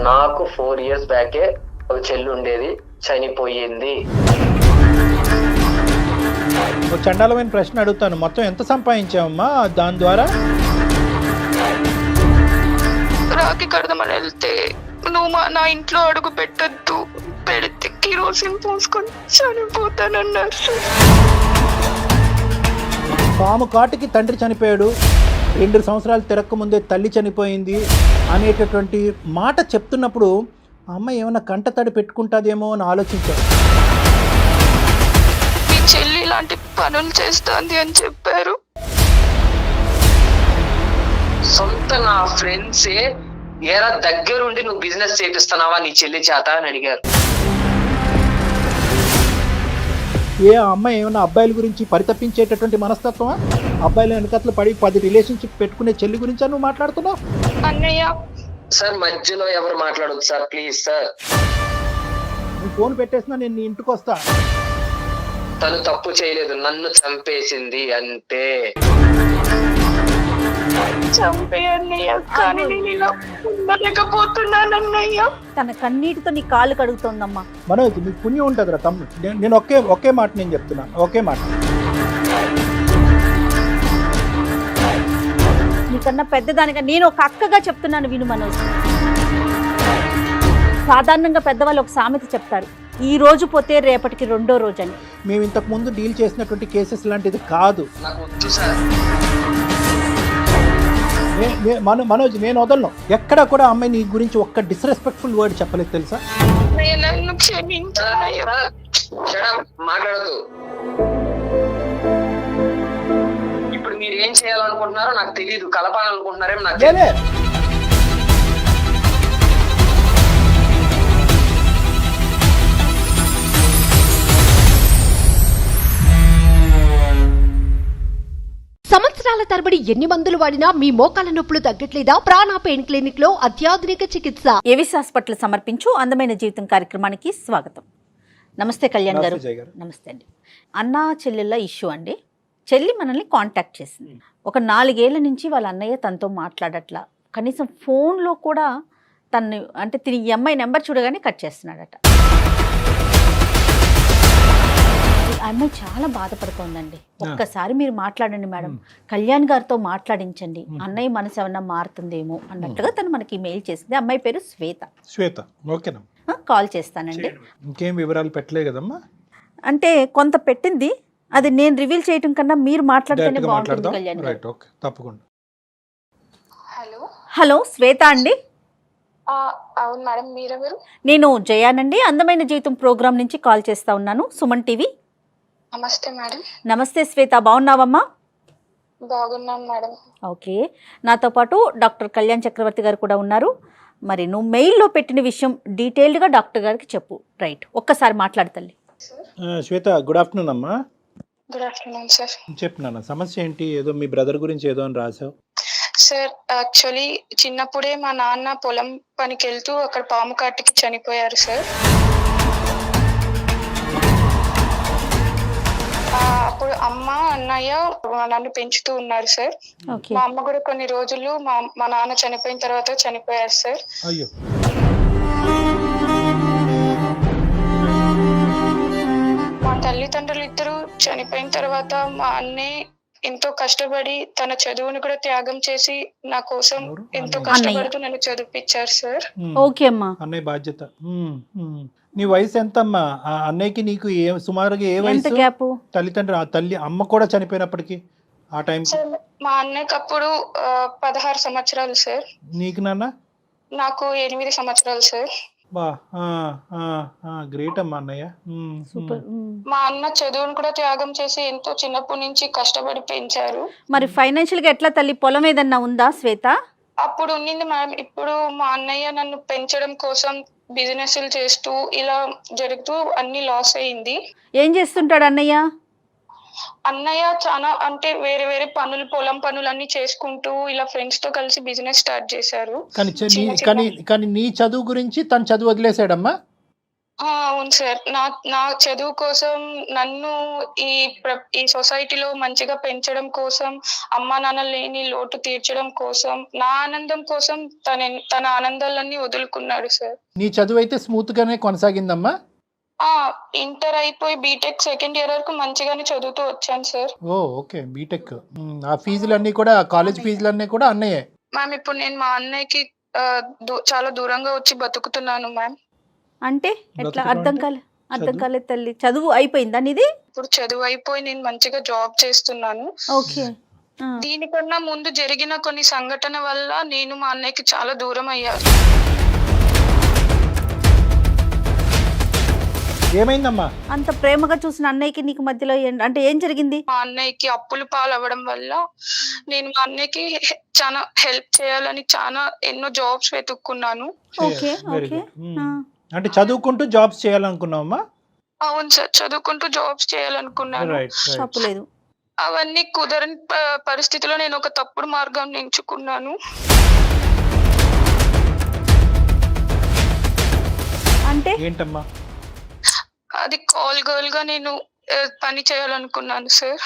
నాకు 4 years బ్యాకే ఒక చెల్లి ఉండేది, చనిపోయింది. ఒక చండాలమైన ప్రశ్న అడుగుతాను, మొత్తం ఎంత సంపాదించావమ్మా దాని ద్వారా? రాఖీ కడదామని వెళ్తే నువ్వు నా ఇంట్లో అడుగు పెట్టద్దు, పెడితే కిరోసిన్ పోసుకొని చనిపోతానన్నారు సార్. పాము కాటుకి తండ్రి చనిపోయాడు, 2 సంవత్సరాలు తిరక్క ముందే తల్లి చనిపోయింది అనేటటువంటి మాట చెప్తున్నప్పుడు అమ్మ ఏమైనా కంటతడి పెట్టుకుంటుందేమో అని ఆలోచించాను. మీ చెల్లి ఇలాంటి పనులు చేస్తుంది అని చెప్పారు. సొంత నా ఫ్రెండ్సే ఏరా దగ్గరుండి నువ్వు బిజినెస్ చేపిస్తున్నావా నీ చెల్లి చేత అని అడిగారు. ఏ అమ్మాయి ఏమైనా అబ్బాయిల గురించి పరితపించేటటువంటి మనస్తత్వమా? అబ్బాయిల వెనకట్లు పడి 10 రిలేషన్షిప్ పెట్టుకునే చెల్లి గురించి నువ్వు మాట్లాడుతున్నావు? అన్నయ్య సార్ మధ్యలో ఎవరు మాట్లాడదు సార్, ప్లీజ్ సార్. నువ్వు ఫోన్ పెట్టేసినా నేను నీ ఇంటికి వస్తా. తను తప్పు చేయలేదు, నన్ను చంపేసింది అంతే. చంపే అన్నయ్య, కానీ నేను ఇలా ఉండలేకపోతున్నానన్నయ్య. తన కన్నీటితో నీ కాళ్ళు కడుగుతోందమ్మా. మనోజ్ నీకు పుణ్యం ఉంటుందిరా తమ్ముడు. నేను ఒకే మాట నేను చెప్తున్నా, ఒకే మాట. నీకన్నా పెద్దదానిగా నేను ఒక అక్కగా చెప్తున్నాను, విను మనోజ్. సాధారణంగా పెద్దవాళ్ళు ఒక సామెత చెప్తారు, ఈ రోజు పోతే రేపటికి రెండో రోజు అని. మేము ఇంతకు ముందు డీల్ చేసినటువంటి కేసెస్ లాంటిది కాదు. నాకు వద్దు సార్. మనోజ్ నేను వదలను. ఎక్కడ కూడా అమ్మాయి నీ గురించి ఒక్క డిస్రెస్పెక్ట్ఫుల్ వర్డ్ చెప్పలేదు తెలుసా? నన్ను క్షమించాలయ్య. మాట్లాడదు. ఇప్పుడు మీరు ఏం చేయాలనుకుంటున్నారో నాకు తెలియదు, కలపాలనుకుంటున్నారేమో నాకు తెలియదు. సంవత్సరాల తరబడి ఎన్ని మందులు వాడినా మీ మోకాల నొప్పులు తగ్గట్లేదా? ప్రాణ పెయిన్ క్లినిక్ లో అత్యాధునిక చికిత్స. ఏవిస్ హాస్పిటల్ సమర్పించు అందమైన జీవితం కార్యక్రమానికి స్వాగతం. నమస్తే కళ్యాణ్ గారు. నమస్తే అండి. అన్నా చెల్లెళ్ళ ఇష్యూ అండి. చెల్లి మనల్ని కాంటాక్ట్ చేసింది. ఒక 4 ఏళ్ల నుంచి వాళ్ళ అన్నయ్య తనతో మాట్లాడట్లా, కనీసం ఫోన్లో కూడా తను అంటే తిని ఈ అమ్మాయి నెంబర్ చూడగానే కట్ చేస్తున్నాడట. ఆ అమ్మాయి చాలా బాధపడుతోందండి. ఒక్కసారి మీరు మాట్లాడండి మేడం, కళ్యాణ్ గారితో మాట్లాడించండి, అన్నయ్య మనసు ఏమన్నా మారుతుందేమో అన్నట్టుగా తను మనకి మెయిల్ చేసింది. అమ్మాయి పేరు శ్వేత. ఓకేనా, కాల్ చేస్తానండి. ఇంకేం వివరాలు పెట్టలే కదమ్మా? అంటే కొంత పెట్టింది, అది నేను రివీల్ చేయటం కన్నా మీరు మాట్లాడితేనే బాగుంటుంది కళ్యాణ్ గారు. తప్పకుండా. హలో శ్వేత అండి. అవును మేడం, మీరెవరు? నేను జయానండి, అందమైన జీవితం ప్రోగ్రామ్ నుంచి కాల్ చేస్తా ఉన్నాను, సుమన్ టీవీ. నమస్తే మేడం. నమస్తే శ్వేత, బాగున్నావమ్మా? బాగున్నాను మేడం. ఓకే, నాతో పాటు డాక్టర్ కళ్యాణ్ చక్రవర్తి గారు కూడా ఉన్నారు. మరి నువ్వు మెయిల్లో పెట్టిన విషయం డీటెయిల్డ్గా డాక్టర్ గారికి చెప్పు. రైట్, ఒక్కసారి మాట్లాడతల్లి. శ్వేత, గుడ్ ఆఫ్టర్నూన్ అమ్మా. Good afternoon sir. చెప్పు నాన్న, సమస్య ఏంటి? ఏదో మీ బ్రదర్ గురించి ఏదో అని రాసావు. సార్ యాక్చువల్లీ చిన్నప్పుడే మా నాన్న పొలం పనికి వెళ్తూ అక్కడ పాము కాటికి చనిపోయారు సార్. అప్పుడు అమ్మ అన్నయ్య నన్ను పెంచుతూ ఉన్నారు సార్. మా అమ్మ కూడా కొన్ని రోజులు మా నాన్న చనిపోయిన తర్వాత చనిపోయారు సార్. అయ్యో. మా తల్లిదండ్రులు ఇద్దరు చనిపోయిన తర్వాత మా అన్నయ్య ఎంతో కష్టపడి తన చదువుని కూడా త్యాగం చేసి నా కోసం ఎంతో కష్టపడుతూ నన్ను చదివించారు సార్. ఓకే అమ్మా. అన్నయ్య బాధ్యత. నీ వయసు ఎంత అమ్మా? అన్నయ్యకి నీకు సుమారుగా ఏ వయసు? తల్లిదండ్రులు తల్లి అమ్మ కూడా చనిపోయినప్పటికీ ఆ టైం? మా అన్నయ్యకి అప్పుడు 16 సంవత్సరాలు సార్. నీకు నాన్న? నాకు 8 సంవత్సరాలు సార్. బా, గ్రేట్ అమ్మా అన్నయ్య. మా అన్న చదువును కూడా త్యాగం చేసి ఎంతో చిన్నప్పటి నుంచి కష్టపడి పెంచారు. మరి ఫైనాన్షియల్ గా ఎట్లా తల్లి? పొలం ఏదన్నా ఉందా శ్వేత? అప్పుడు ఉన్నింది మేడం. ఇప్పుడు మా అన్నయ్య నన్ను పెంచడం కోసం బిజినెస్లు చేస్తూ ఇలా జరుగుతూ అన్ని లాస్ అయింది. ఏం చేస్తుంటాడు అన్నయ్య? అన్నయ్య చాలా అంటే వేరే వేరే పనులు, పొలం పనులు అన్ని చేసుకుంటూ ఇలా ఫ్రెండ్స్ తో కలిసి బిజినెస్ స్టార్ట్ చేశారు. కానీ నీ చదువు గురించి తను చదువు వదిలేసాడమ్మా? అవును సార్. నా చదువు కోసం నన్ను ఈ సొసైటీలో మంచిగా పెంచడం కోసం, అమ్మానాన్న లేని లోటు తీర్చడం కోసం, నా ఆనందం కోసం తన ఆనందాలన్నీ వదులుకున్నాడు సార్. నీ చదువు అయితే స్మూత్గానే కొనసాగిందమ్మా? ఇంటర్ అయిపోయి బీటెక్ సెకండ్ ఇయర్ వరకు మంచిగానే చదువుతూ వచ్చాను సార్. Okay, BTech. ఆ ఫీజులన్నీ కూడా, కాలేజ్ ఫీజులన్నీ కూడా అన్నయ్యే? మ్యామ్ ఇప్పుడు నేను మా అన్నయ్యకి చాలా దూరంగా వచ్చి బతుకుతున్నాను మ్యామ్. అంటే ఎట్లా? అర్థం కాలేదు తల్లి. చదువు అయిపోయిందా నీది? ఇప్పుడు చదువు అయిపోయి నేను మంచిగా జాబ్ చేస్తున్నాను. ఓకే. దీనికన్నా ముందు జరిగిన కొన్ని సంఘటన వల్ల నేను మా అన్నయ్యకి చాలా దూరం అయ్యాను. ఏమైందమ్మా? అంత ప్రేమగా చూసిన అన్నయ్యకి నీకు మధ్యలో అంటే ఏం జరిగింది? మా అన్నయ్యకి అప్పులు పాలవ్వడం వల్ల నేను మా అన్నయ్యకి చాలా హెల్ప్ చేయాలని ఎన్నో జాబ్స్ వెతుక్కున్నాను. ఓకే. ఓకే. అంటే చదువుకుంటూ జాబ్స్ చేయాలనుకున్నావమ్మా? అవును సార్, చదువుకుంటూ జాబ్స్ చేయాలనుకున్నాను. తప్పులేదు. అవన్నీ కుదరని పరిస్థితిలో నేను ఒక తప్పుడు మార్గం ఎంచుకున్నాను. అంటే ఏంటమ్మా? అది కాల్ గర్ల్ గా నేను పని చేయాలనుకున్నాను సార్.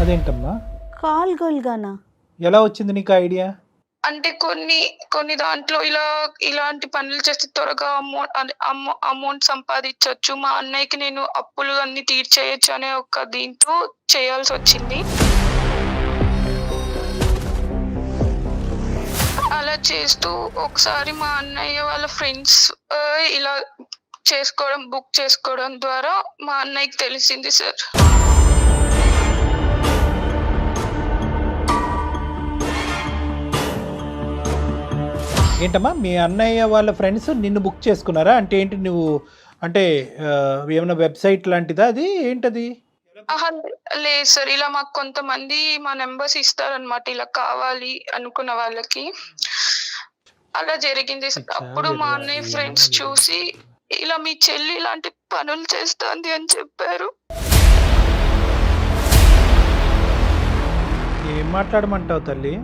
అదేంటమ్మా? కాల్ గర్ల్ గానా? ఎలా వచ్చింది నీకు ఐడియా? అంటే కొన్ని దాంట్లో ఇలాంటి పనులు చేస్తే త్వరగా అమౌంట్ సంపాదించవచ్చు, మా అన్నయ్యకి నేను అప్పులు అన్ని తీర్చేయచ్చు అనే ఒక దీంతో చేయాల్సి వచ్చింది. అలా చేస్తూ ఒకసారి మా అన్నయ్య వాళ్ళ ఫ్రెండ్స్ ఇలా బుక్ చేసుకోవడం ద్వారా మా అన్నయ్యకి తెలిసింది సార్. ఏంటమ్మా, మీ అన్నయ్య వాళ్ళ ఫ్రెండ్స్ నిన్ను బుక్ చేసుకున్నారా? అంటే ఏంటి, నువ్వు అంటే ఏమైనా వెబ్సైట్ లాంటిదా అది? ఏంటది? లేదు సార్, ఇలా మాకు కొంతమంది మా నెంబర్స్ ఇస్తారనమాట, ఇలా కావాలి అనుకున్న వాళ్ళకి. అలా జరిగింది. అప్పుడు మా అన్నయ్య ఫ్రెండ్స్ చూసి ఇలా మీ చెల్లి ఇలాంటి పనులు చేస్తుంది అని చెప్పారు. ఏం మాట్లాడమంటావు తల్లి?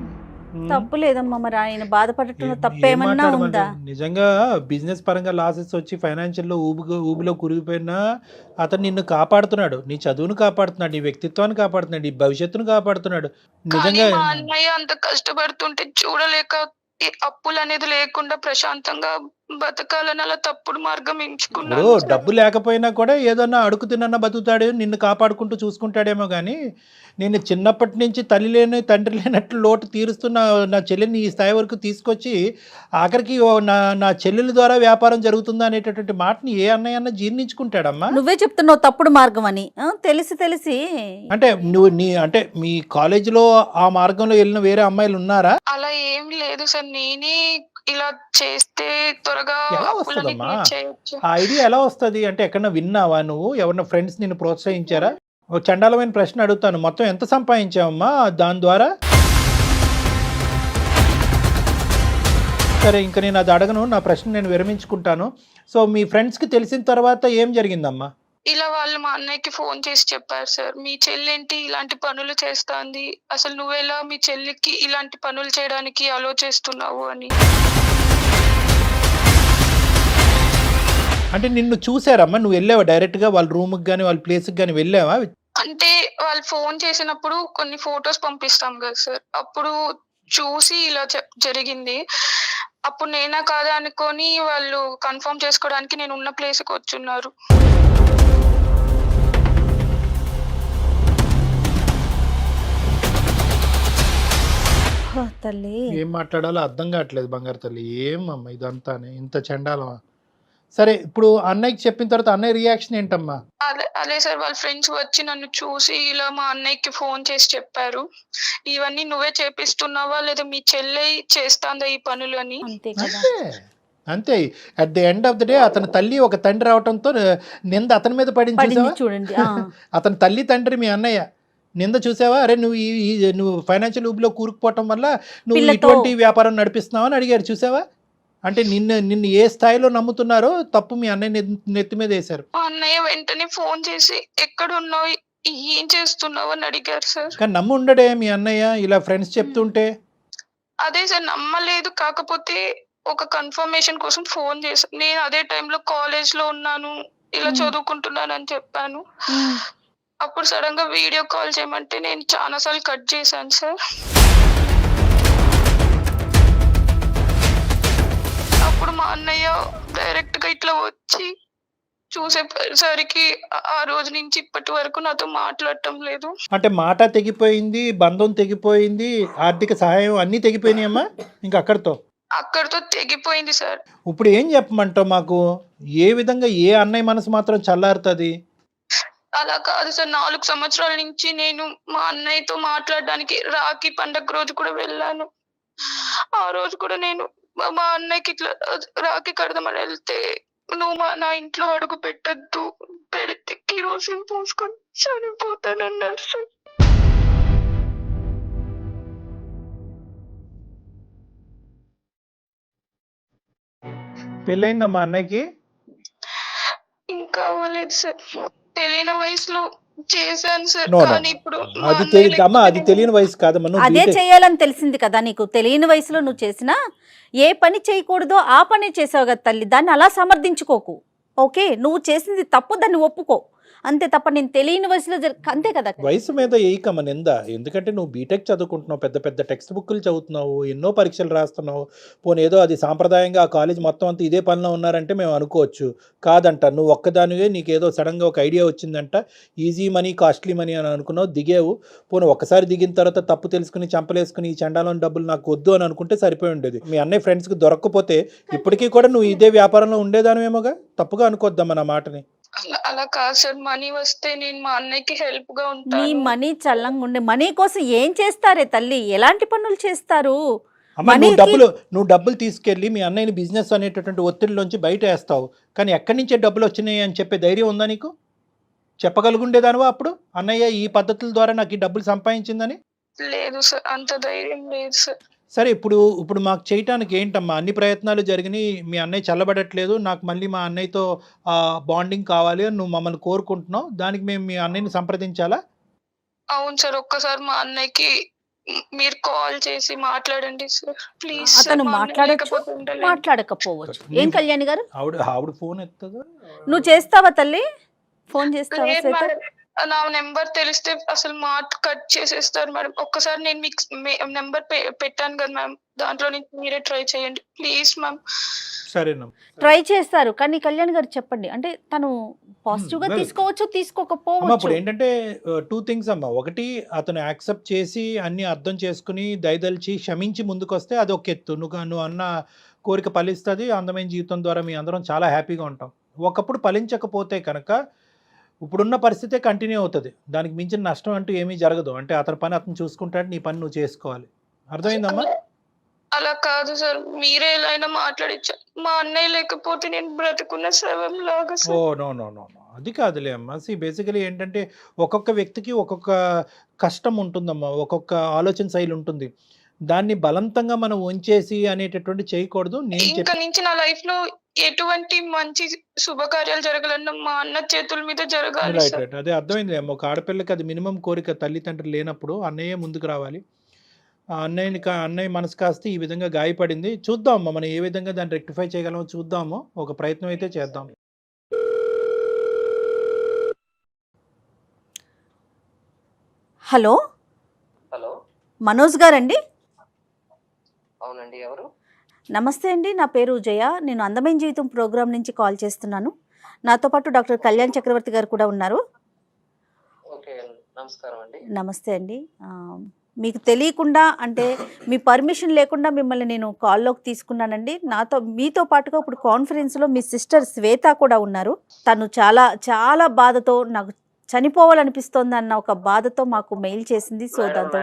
తప్పు లేదమ్మా. మరి ఆయన బాధపడటంలో తప్పేమన్నా ఉందా? నిజంగా బిజినెస్ పరంగా లాసెస్ వచ్చి ఫైనాన్షియల్లో ఊబిలో కురిగిపోయినా అతను నిన్ను కాపాడుతున్నాడు, నీ చదువును కాపాడుతున్నాడు, నీ వ్యక్తిత్వాన్ని కాపాడుతున్నాడు, నీ భవిష్యత్తును కాపాడుతున్నాడు. నిజంగా మా అన్నయ్య అంత కష్టపడుతుంటే చూడలేక అప్పులు అనేది లేకుండా ప్రశాంతంగా బతకాలని అలా తప్పుడు మార్గం ఎంచుకున్నాను. డబ్బు లేకపోయినా కూడా ఏదన్నా అడుగు తిన్న బతుకుతాడు, నిన్ను కాపాడుకుంటూ చూసుకుంటాడేమో. కానీ నేను చిన్నప్పటి నుంచి తల్లి లేని తండ్రి లేనట్లు లోటు తీరుస్తున్న నా చెల్లిని ఈ స్థాయి వరకు తీసుకొచ్చి ఆఖరికి నా చెల్లెల ద్వారా వ్యాపారం జరుగుతుందా అనేటటువంటి మాటని ఏ అన్నయ్య జీర్ణించుకుంటాడమ్మా? నువ్వే చెప్తున్నావు తప్పుడు మార్గం అని. తెలిసి అంటే నువ్వు అంటే మీ కాలేజీలో ఆ మార్గంలో వెళ్ళిన వేరే అమ్మాయిలు ఉన్నారా? అలా ఏం లేదు సార్, నేనే ఇలా చేస్తే త్వరగా ఎలా వస్తుందమ్మా ఆ ఐడియా? ఎలా వస్తుంది అంటే ఎక్కడన్నా విన్నావా నువ్వు? ఎవరన్నా ఫ్రెండ్స్ నిన్ను ప్రోత్సహించారా? ఒక చండాలమైన ప్రశ్న అడుగుతాను, మొత్తం ఎంత సంపాదించావమ్మా దాని ద్వారా? సరే, ఇంకా నేను అది అడగను, నా ప్రశ్న నేను విరమించుకుంటాను. సో మీ ఫ్రెండ్స్కి తెలిసిన తర్వాత ఏం జరిగిందమ్మా? ఇలా వాళ్ళు మా అన్నయ్యకి ఫోన్ చేసి చెప్పారు సార్, మీ చెల్లెంటి ఇలాంటి పనులు చేస్తాంది, అసలు నువ్వెలా మీ చెల్లికి ఇలాంటి పనులు చేయడానికి ఆలోచిస్తున్నావు అని. అంటే నిన్ను చూసారమ్మా? నువ్వు వెళ్ళావా డైరెక్ట్గా వాళ్ళ రూమ్కి కానీ వాళ్ళ ప్లేస్కి కానీ వెళ్ళావా? అంటే వాళ్ళు ఫోన్ చేసినప్పుడు కొన్ని ఫొటోస్ పంపిస్తాం కదా సార్, అప్పుడు చూసి ఇలా జరిగింది. అప్పుడు నేనా కాదా అనుకొని వాళ్ళు కన్ఫర్మ్ చేసుకోవడానికి నేను ఉన్న ప్లేస్కి వచ్చున్నారు. తల్లి ఏం మాట్లాడాలో అర్థం కావట్లేదు బంగారు తల్లి. ఏమమ్మా ఇదంతానే, ఇంత చండాలమా? సరే, ఇప్పుడు అన్నయ్యకి చెప్పిన తర్వాత అన్నయ్య రియాక్షన్ ఏంటమ్మా? అదే సార్, వాళ్ళ ఫ్రెండ్స్ వచ్చి నన్ను చూసి ఇలా మా అన్నయ్యకి ఫోన్ చేసి చెప్పారు, ఇవన్నీ నువ్వే చేపిస్తున్నావా లేదా మీ చెల్లె చేస్తాందా ఈ పనులు అని. అంతే. At the end of the day అతని తల్లి ఒక తండ్రి అవటంతో నింద అతని మీద పడింది చూడండి. అతని తల్లి తండ్రి మీ అన్నయ్య నింద చూసావా? అరే నువ్వు ఫైనాన్షియల్ ఊబిలో కూరుకుపోవటం వల్ల నువ్వు ఇటువంటి వ్యాపారం నడిపిస్తున్నావు అని అడిగారు. చూసావా? అంటే నిన్ను ఏ స్థాయిలో నమ్ముతున్నారో తప్పు మీ అన్నయ్య నెత్తి మీద వేశారు. అన్నయ్య వెంటనే ఫోన్ చేసి ఎక్కడున్నావు, ఏం చేస్తున్నావు అని అడిగారు సార్. కానీ నమ్ము ఉండడే మీ అన్నయ్య ఇలా ఫ్రెండ్స్ చెప్తుంటే? అదే సార్ నమ్మలేదు. కాకపోతే ఒక కన్ఫర్మేషన్ కోసం ఫోన్ చేశాను. నేను అదే టైంలో కాలేజ్ లో ఉన్నాను, ఇలా చదువుకుంటున్నాను అని చెప్పాను. అప్పుడు సడన్ గా వీడియో కాల్ చేయమంటే నేను చాలా సార్లు కట్ చేశాను సార్. అప్పుడు మా అన్నయ్య డైరెక్ట్ గా ఇట్లా వచ్చి చూసేసరికి ఆ రోజు నుంచి ఇప్పటి వరకు నాతో మాట్లాడటం లేదు. అంటే మాట తెగిపోయింది, బంధం తెగిపోయింది, ఆర్థిక సహాయం అన్నీ తెగిపోయినాయమ్మా ఇంకా అక్కడితో తెగిపోయింది సార్. ఇప్పుడు ఏం చెప్పమంటావు మాకు? ఏ విధంగా ఏ అన్నయ్య మనసు మాత్రం చల్లారుతుంది? అలా కాదు సార్, 4 సంవత్సరాల నుంచి నేను మా అన్నయ్యతో మాట్లాడడానికి రాఖీ పండగ రోజు కూడా వెళ్ళాను. ఆ రోజు కూడా నేను మా అన్నయ్యకి ఇట్లా రాఖీ కడదామని వెళ్తే, నువ్వు నా ఇంట్లో అడుగు పెట్టద్దు, పెడితే కిరోసిన్ పోసుకొని చనిపోతానన్నారు సార్. పెళ్ళయిందమ్మా అన్నయ్యకి? ఇంకా అవ్వలేదు సార్, తెలియని వయసులో చేశాను సార్. No, no. కానీ ఇప్పుడు మా అది అన్నయ్య అమ్మా, అది తెలియని వయసు కాదమ్మా. నువ్వు అదే బీటెక్ చేయాలని తెలిసింది కదా నీకు. తెలియని వయసులో నువ్వు చేసినా ఏ పని చేయకూడదో ఆ పని చేసావు కదా తల్లి. దాన్ని అలా సమర్థించుకోకు. ఓకే, నువ్వు చేసింది తప్పు, దాన్ని ఒప్పుకో అంతే తప్ప నేను తెలియని వయసులో అంతే కదా. వయసు మీద ఏకమ్మ నింద. ఎందుకంటే నువ్వు బీటెక్ చదువుకుంటున్నావు, పెద్ద పెద్ద టెక్స్ట్ బుక్లు చదువుతున్నావు, ఎన్నో పరీక్షలు రాస్తున్నావు. పోనీ ఏదో అది సాంప్రదాయంగా ఆ కాలేజ్ మొత్తం అంతా ఇదే పనిలో ఉన్నారంటే మేము అనుకోవచ్చు. కాదంట, నువ్వు ఒక్కదానివే నీకేదో సడన్గా ఒక ఐడియా వచ్చిందంట, ఈజీ మనీ కాస్ట్లీ మనీ అని అనుకున్నావు, దిగేవు. పోనీ ఒక్కసారి దిగిన తర్వాత తప్పు తెలుసుకుని చంపలేసుకుని ఈ చండాలోని డబ్బులు నాకు వద్దు అని అనుకుంటే సరిపోయి ఉండేది. మీ అన్నయ్య ఫ్రెండ్స్కి దొరక్కపోతే ఇప్పటికీ కూడా నువ్వు ఇదే వ్యాపారంలో ఉండేదానివేమోగా. తప్పుగా అనుకోద్దమ్మా నా మాటని. అలా కాదు సార్, మనీ వస్తే నేను మా అన్నయ్యకి హెల్ప్ గా నీ ఉంటాను. మనీ చల్లంగా ఉండే మనీ కోసం ఏం చేస్తారే తల్లి, ఎలాంటి పనులు చేస్తారు? అమ్మ, నువ్వు డబ్బులు తీసుకెళ్ళి మీ అన్నయ్యని బిజినెస్ అనేటటువంటి ఒత్తిడిలోంచి బయట వేస్తావు, కానీ ఎక్కడి నుంచే డబ్బులు వచ్చినాయి అని చెప్పే ధైర్యం ఉందా నీకు? చెప్పగలుగుండేదానివా అప్పుడు అన్నయ్య ఈ పద్ధతుల ద్వారా నాకు ఈ డబ్బులు సంపాదించిందని? లేదు సార్, అంత ధైర్యం లేదు సార్. సరే, ఇప్పుడు మాకు చేయటానికి ఏంటమ్మా? అన్ని ప్రయత్నాలు జరిగినాయి, మీ అన్నయ్య చల్లబడట్లేదు, నాకు మళ్ళీ మా అన్నయ్యతో బాండింగ్ కావాలి అని నువ్వు మమ్మల్ని కోరుకుంటున్నావు. దానికి మేము మీ అన్నయ్యని సంప్రదించాలా? అవును సార్, ఒక్కసారి మా అన్నయ్యకి మీరు కాల్ చేసి మాట్లాడండి సార్ ప్లీజ్. అతను మాట్లాడకపోవచ్చు. ఏం కళ్యాణి గారు, ఆవిడ ఫోన్ ఎత్తదా? నువ్వు చేస్తావా తల్లి? ఫోన్ చేస్తావా? శ్వేత, నా నెంబర్ తెలిస్తే అసలు మాట కట్ చేసేస్తారు మేడం. ఒక్కసారి నేను మీకు నెంబర్ పెట్టాను కదా మ్యామ్, దాంట్లో నుంచి మీరే ట్రై చేయండి ప్లీజ్ మ్యామ్. సరేనా, ట్రై చేస్తారు. కానీ కళ్యాణ్ గారు చెప్పండి, అంటే తను పాజిటివ్ గా తీసుకోవచ్చు, తీసుకోకపోవచ్చు. ఇప్పుడు ఏంటంటే 2 things అమ్మా. ఒకటి, అతను యాక్సెప్ట్ చేసి అన్ని అర్థం చేసుకుని దయదలిచి క్షమించి ముందుకు వస్తే అది ఒక ఎత్తు. నువ్వు అన్న కోరిక ఫలిస్తుంది, అందమైన జీవితం ద్వారా మీ అందరం చాలా హ్యాపీగా ఉంటాం. ఒకప్పుడు ఫలించకపోతే కనుక ఇప్పుడున్న పరిస్థితే కంటిన్యూ అవుతుంది. దానికి మించిన నష్టం అంటూ ఏమీ జరగదు. అంటే అతని పని అతను చూసుకుంటాడు, నీ పని నువ్వు చేసుకోవాలి. అర్థమైందమ్మా? అలా కాదు సార్, మీరే ఎలా అయినా మాట్లాడించారు. మా అన్నయ్య లేకపోతే నేను బ్రతుకున్న శవం లాగా sir. Oh no no no no, అది కాదులే అమ్మా. బేసికలీ ఏంటంటే ఒక్కొక్క వ్యక్తికి ఒక్కొక్క కష్టం ఉంటుందమ్మా, ఒక్కొక్క ఆలోచన శైలి ఉంటుంది. దాన్ని బలవంతంగా మనం ఉంచేసి అనేటటువంటి చేయకూడదు. ఇంకా నుంచి నా లైఫ్ లో ఎటువంటి మంచి శుభకార్యాలు జరగాలన్నా మా అన్న చేతుల మీద జరగాలి సార్. రైట్, అదే అర్థమైంది అమ్మ. ఒక ఆడపిల్లకి అది మినిమం కోరిక. తల్లిదండ్రులు లేనప్పుడు అన్నయ్య ముందుకు రావాలి. ఆ అన్నయ్య మనసు కాస్త ఈ విధంగా గాయపడింది. చూద్దాం అమ్మ, మనం ఏ విధంగా దాన్ని రెక్టిఫై చేయగలమో చూద్దాము. ఒక ప్రయత్నం అయితే చేద్దాం. హలో, హలో, మనోజ్ గారండి? అవునండి, ఎవరు? నమస్తే అండి, నా పేరు జయ. నేను అందమైన జీవితం ప్రోగ్రాం నుంచి కాల్ చేస్తున్నాను. నాతో పాటు డాక్టర్ కళ్యాణ్ చక్రవర్తి గారు కూడా ఉన్నారు. ఓకే, నమస్కారం అండి. నమస్తే అండి. మీకు తెలియకుండా, అంటే మీ పర్మిషన్ లేకుండా మిమ్మల్ని నేను కాల్లోకి తీసుకున్నానండి. మీతో పాటుగా ఇప్పుడు కాన్ఫరెన్స్లో మీ సిస్టర్ శ్వేత కూడా ఉన్నారు. తను చాలా చాలా బాధతో, నాకు చనిపోవాలనిపిస్తోంది అన్న ఒక బాధతో మాకు మెయిల్ చేసింది. సో దాంతో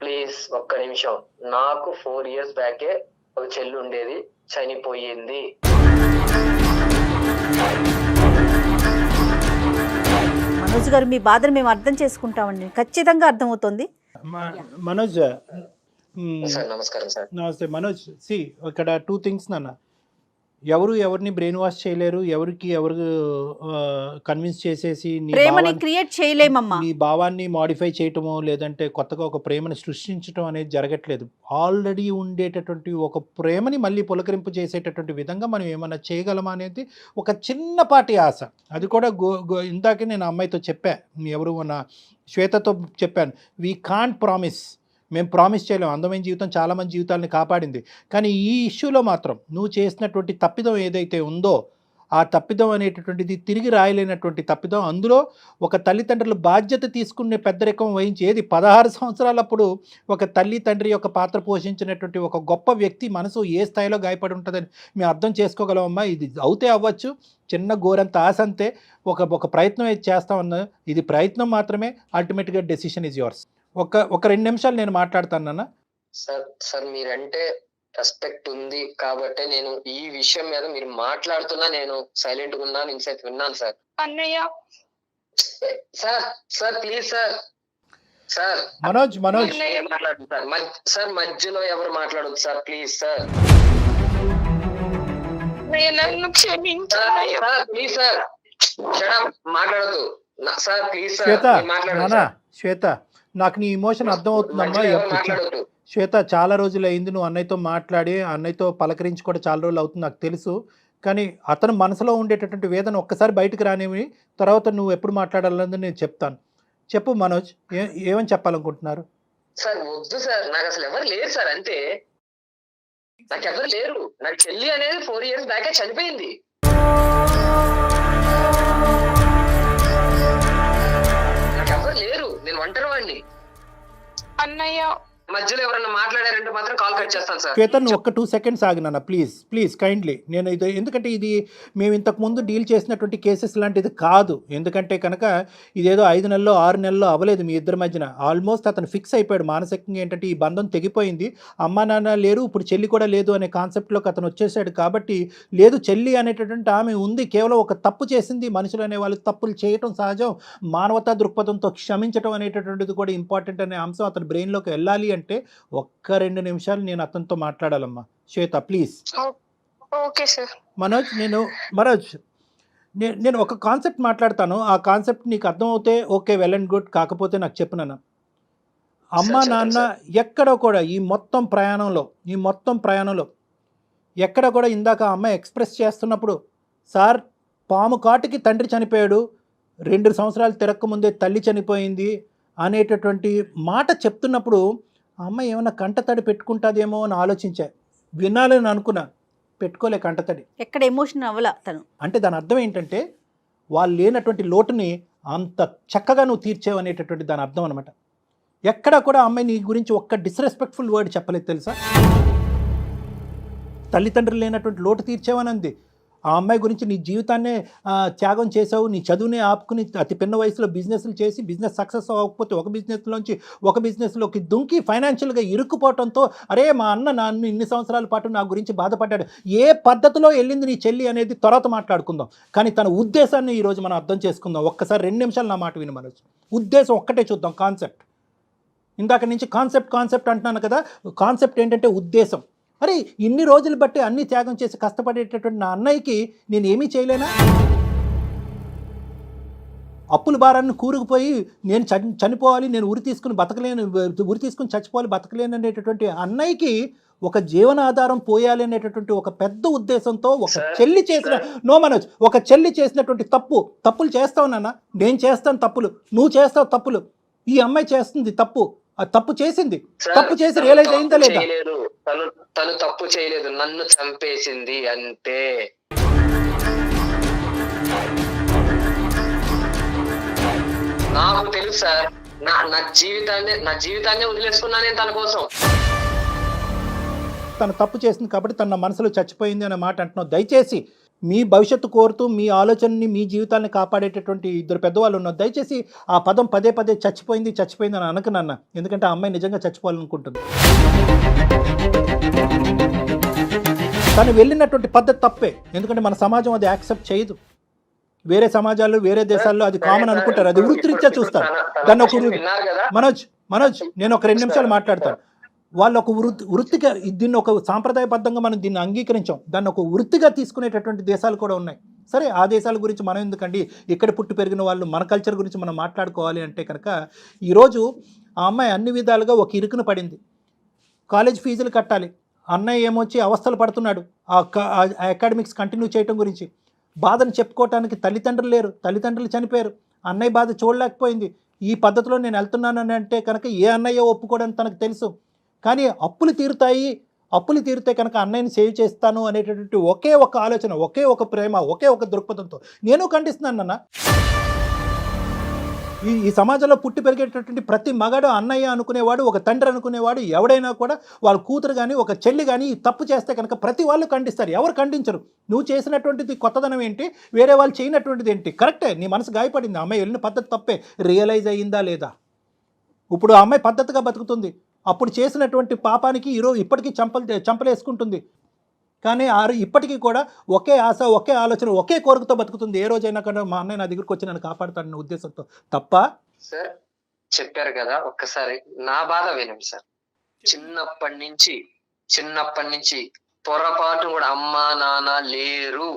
ప్లీజ్ ఒక్క నిమిషం. నాకు 4 years బ్యాకే ఒక చెల్లి ఉండేది, చనిపోయింది. మనోజ్ గారు, మీ బాధను మేము అర్థం చేసుకుంటామండి, ఖచ్చితంగా అర్థమవుతుంది. మనోజ్, సార్ నమస్కారం సార్. నమస్తే మనోజ్. ఇక్కడ 2 things నాన్న. ఎవరు ఎవరిని బ్రెయిన్ వాష్ చేయలేరు, ఎవరు కన్విన్స్ చేసేసి ప్రేమని క్రియేట్ చేయలేమమ్మా. నీ భావాన్ని మాడిఫై చేయటమో లేదంటే కొత్తగా ఒక ప్రేమని సృష్టించడం అనేది జరగట్లేదు. ఆల్రెడీ ఉండేటటువంటి ఒక ప్రేమని మళ్ళీ పులకరింపు చేసేటటువంటి విధంగా మనం ఏమన్నా చేయగలమా అనేది ఒక చిన్నపాటి ఆశ. అది కూడా ఇందాకే నేను అమ్మాయితో చెప్పా, ఎవరు నా శ్వేతతో చెప్పాను, వీ కాంట్ ప్రామిస్, మేము ప్రామిస్ చేయలేము. అందమైన జీవితం చాలామంది జీవితాలని కాపాడింది, కానీ ఈ ఇష్యూలో మాత్రం నువ్వు చేసినటువంటి తప్పిదం ఏదైతే ఉందో ఆ తప్పిదం అనేటటువంటిది తిరిగి రాయలేనటువంటి తప్పిదం. అందులో ఒక తల్లిదండ్రులు బాధ్యత తీసుకునే పెద్దరికం వహించి, ఏది 16 సంవత్సరాలప్పుడు ఒక తల్లి తండ్రి యొక్క పాత్ర పోషించినటువంటి ఒక గొప్ప వ్యక్తి మనసు ఏ స్థాయిలో గాయపడి ఉంటుందని మేము అర్థం చేసుకోగలమమ్మా. ఇది అవుతే అవ్వచ్చు, చిన్న గోరంత ఆశ అంతే. ఒక ప్రయత్నం అయితే చేస్తామన్నా, ఇది ప్రయత్నం మాత్రమే, అల్టిమేట్గా డెసిషన్ ఈజ్ యువర్స్. ఒక 2 నిమిషాలు నేను మాట్లాడతానన్నా. సార్ మీరంటే రెస్పెక్ట్ ఉంది కాబట్టి నేను ఈ విషయం మీద మీరు మాట్లాడుతున్నా నేను సైలెంట్ గా ఉన్నాను, ఇన్సైట్ విన్నాను సార్. అన్నయ్య సార్ ప్లీజ్ సార్ మనోజ్ మాట్లాడు సార్ మధ్యలో ఎవరు మాట్లాడదు సార్, ప్లీజ్ సార్. నన్ను క్షమించు ప్లీజ్ సార్, మాట్లాడదు సార్, ప్లీజ్ శ్వేత, సార్ మాట్లాడదు. శ్వేత, నాకు నీ ఇమోషన్ అర్థమవుతుందమ్మా. మాట్లాడద్దు శ్వేత, చాలా రోజులు అయింది నువ్వు అన్నయ్యతో మాట్లాడి, అన్నయ్యతో పలకరించి కూడా చాలా రోజులు అవుతుంది నాకు తెలుసు, కానీ అతను మనసులో ఉండేటటువంటి వేదన ఒక్కసారి బయటకు రానివి, తర్వాత నువ్వు ఎప్పుడు మాట్లాడాలన్నది నేను చెప్తాను. చెప్పు మనోజ్, ఏమని చెప్పాలనుకుంటున్నారు? సార్ వద్దు సార్, నాకు అసలు ఎవరు లేరు సార్, అంతే. నాకు ఎవరు లేరు. నాకు చెల్లి అనేది 4 years బ్యాకే చనిపోయింది. నాకు ఎవరు లేరు, నేను ఒంటరి వాడిని. అన్నయ్య మధ్యలో ఎవరైనా మాట్లాడారంటే మాత్రం కాల్ కట్ చేస్తాను సార్. శ్వేత, నువ్వు ఒక్క 2 seconds ఆగినా ప్లీజ్ కైండ్లీ. నేను ఇది ఎందుకంటే ఇది మేము ఇంతకుముందు డీల్ చేసినటువంటి కేసెస్ లాంటిది కాదు. ఎందుకంటే కనుక ఇదేదో 5 నెలల్లో 6 నెలల్లో అవ్వలేదు మీ ఇద్దరి మధ్యన. ఆల్మోస్ట్ అతను ఫిక్స్ అయిపోయాడు మానసికంగా. ఏంటంటే ఈ బంధం తెగిపోయింది, అమ్మా నాన్న లేరు, ఇప్పుడు చెల్లి కూడా లేదు అనే కాన్సెప్ట్లోకి అతను వచ్చేసాడు. కాబట్టి లేదు, చెల్లి అనేటటువంటి ఆమె ఉంది, కేవలం ఒక తప్పు చేసింది. మనుషులు అనే వాళ్ళు తప్పులు చేయటం సహజం, మానవతా దృక్పథంతో క్షమించడం అనేటటువంటిది కూడా ఇంపార్టెంట్ అనే అంశం అతని బ్రెయిన్లోకి వెళ్ళాలి అంటే ఒక్క 2 నిమిషాలు నేను అతనితో మాట్లాడాలమ్మా. Shweta please. Okay sir. Manoj, నేను ఒక కాన్సెప్ట్ మాట్లాడతాను, ఆ కాన్సెప్ట్ నీకు అర్థమవుతే ఓకే, వెల్ అండ్ గుడ్, కాకపోతే నాకు చెప్పు నాన్న. అమ్మ నాన్న ఎక్కడ కూడా ఈ మొత్తం ప్రయాణంలో ఎక్కడ కూడా ఇందాక అమ్మాయి ఎక్స్ప్రెస్ చేస్తున్నప్పుడు, సార్ పాము కాటుకి తండ్రి చనిపోయాడు, 2 సంవత్సరాలు తిరక్కముందే తల్లి చనిపోయింది అనేటటువంటి మాట చెప్తున్నప్పుడు ఆ అమ్మాయి ఏమైనా కంటతడి పెట్టుకుంటుందేమో అని ఆలోచించా, వినాలని అనుకున్నా, పెట్టుకోలే కంటతడి. ఎక్కడ ఎమోషన్ అవ్వాల తను. అంటే దాని అర్థం ఏంటంటే వాళ్ళు లేనటువంటి లోటుని అంత చక్కగా నువ్వు తీర్చేవు అనేటటువంటి దాని అర్థం అనమాట. ఎక్కడా కూడా అమ్మాయి నీ గురించి ఒక్క డిస్రెస్పెక్ట్ఫుల్ వర్డ్ చెప్పలేదు తెలుసా. తల్లిదండ్రులు లేనటువంటి లోటు తీర్చేవని అంది. ఆ అమ్మాయి గురించి నీ జీవితాన్నే త్యాగం చేసావు, నీ చదువునే ఆపుకుని అతి పిన్న వయసులో బిజినెస్లు చేసి బిజినెస్ సక్సెస్ అవ్వకపోతే ఒక బిజినెస్లోంచి ఒక బిజినెస్లోకి దుంకి ఫైనాన్షియల్గా ఇరుక్కుపోవడంతో, అరే మా అన్న నన్ను ఇన్ని సంవత్సరాల పాటు నా గురించి బాధపడ్డాడు. ఏ పద్ధతిలో వెళ్ళింది నీ చెల్లి అనేది తర్వాత మాట్లాడుకుందాం, కానీ తన ఉద్దేశాన్ని ఈరోజు మనం అర్థం చేసుకుందాం. ఒక్కసారి 2 నిమిషాలు నా మాట విని మనోజ్. ఉద్దేశం ఒక్కటే చూద్దాం, కాన్సెప్ట్. ఇందాక నుంచి కాన్సెప్ట్ అంటున్నాను కదా, కాన్సెప్ట్ ఏంటంటే ఉద్దేశం. అరే ఇన్ని రోజులు బట్టి అన్ని త్యాగం చేసి కష్టపడేటటువంటి నా అన్నయ్యకి నేను ఏమీ చేయలేనా? అప్పుల భారాన్ని కూరుకుపోయి నేను చనిపోవాలి, నేను ఉరి తీసుకుని చచ్చిపోవాలి, బతకలేను అనేటటువంటి అన్నయ్యకి ఒక జీవనాధారం పోయాలి అనేటటువంటి ఒక పెద్ద ఉద్దేశంతో ఒక చెల్లి చేసినటువంటి తప్పులు చేస్తావు నాన్న, నేను చేస్తాను తప్పులు, నువ్వు చేస్తావు తప్పులు, ఈ అమ్మాయి చేస్తుంది తప్పు, ఆ తప్పు చేసి రియలైజ్ అయిందా లేదా? తను తప్పు చేయలేదు, నన్ను చంపేసింది అంతే. నాకు తెలుసు సార్, నా జీవితాన్ని వదిలేసుకున్నా నేను తన కోసం. తను తప్పు చేసింది కాబట్టి తన మనసులో చచ్చిపోయింది అనే మాట అంటున్నావు. దయచేసి మీ భవిష్యత్తు కోరుతూ మీ ఆలోచనని మీ జీవితాన్ని కాపాడేటటువంటి 2 పెద్దవాళ్ళు ఉన్నారు. దయచేసి ఆ పదం పదే చచ్చిపోయింది అని అనకనన్న, ఎందుకంటే ఆ అమ్మాయి నిజంగా చచ్చిపోవాలనుకుంటుంది. తను వెళ్ళినటువంటి పద్ధతి తప్పే, ఎందుకంటే మన సమాజం అది యాక్సెప్ట్ చేయదు. వేరే సమాజాల్లో వేరే దేశాల్లో అది కామన్ అనుకుంటారు, అది వృత్తిరీత్యా చూస్తారు దాన్ని. ఒక మనోజ్ నేను ఒక 2 నిమిషాలు మాట్లాడతాను. వాళ్ళు ఒక వృత్తిగా దీన్ని ఒక సాంప్రదాయబద్ధంగా మనం దీన్ని అంగీకరించాం, దాన్ని ఒక వృత్తిగా తీసుకునేటటువంటి దేశాలు కూడా ఉన్నాయి. సరే, ఆ దేశాల గురించి మనం ఎందుకండి, ఇక్కడ పుట్టి పెరిగిన వాళ్ళు మన కల్చర్ గురించి మనం మాట్లాడుకోవాలి అంటే కనుక, ఈరోజు ఆ అమ్మాయి అన్ని విధాలుగా ఒక ఇరుకున పడింది. కాలేజ్ ఫీజులు కట్టాలి, అన్నయ్య ఏమొచ్చి అవస్థలు పడుతున్నాడు ఆ అకాడమిక్స్ కంటిన్యూ చేయటం గురించి. బాధను చెప్పుకోవటానికి తల్లిదండ్రులు లేరు, తల్లిదండ్రులు చనిపోయారు, అన్నయ్య బాధ చూడలేకపోయింది. ఈ పద్ధతిలో నేను వెళ్తున్నానని అంటే కనుక ఏ అన్నయ్య ఒప్పుకోవడానికి తనకు తెలుసు. కానీ అప్పులు తీరితే కనుక అన్నయ్యని సేవ్ చేస్తాను అనేటటువంటి ఒకే ఒక ఆలోచన, ఒకే ఒక ప్రేమ, ఒకే ఒక దృక్పథంతో నేను ఖండిస్తున్నాను అన్న. ఈ సమాజంలో పుట్టి పెరిగేటటువంటి ప్రతి మగాడు అన్నయ్య అనుకునేవాడు, ఒక తండ్రి అనుకునేవాడు, ఎవడైనా కూడా వాళ్ళ కూతురు కానీ ఒక చెల్లి కానీ ఈ తప్పు చేస్తే కనుక ప్రతి వాళ్ళు ఖండిస్తారు, ఎవరు ఖండించరు. నువ్వు చేసినటువంటిది కొత్తదనం ఏంటి, వేరే వాళ్ళు చేయనటువంటిది ఏంటి? కరెక్టే, నీ మనసు గాయపడింది, అమ్మాయి వెళ్ళిన పద్ధతి తప్పే, రియలైజ్ అయ్యిందా లేదా? ఇప్పుడు ఆ అమ్మాయి పద్ధతిగా బతుకుతుంది, అప్పుడు చేసినటువంటి పాపానికి ఈరోజు ఇప్పటికీ చంపలేసుకుంటుంది. కానీ ఇప్పటికీ కూడా ఒకే ఆశ, ఒకే ఆలోచన, ఒకే కోరికతో బతుకుతుంది. ఏ రోజైనా కానీ మా అన్నయ్య నా దగ్గరికి వచ్చి నన్ను కాపాడుతాడన్న ఉద్దేశంతో తప్ప. సార్ చెప్పారు కదా, ఒక్కసారి నా బాధ వినండి సార్. చిన్నప్పటి నుంచి పొరపాటు కూడా అమ్మా నాన్న లేరు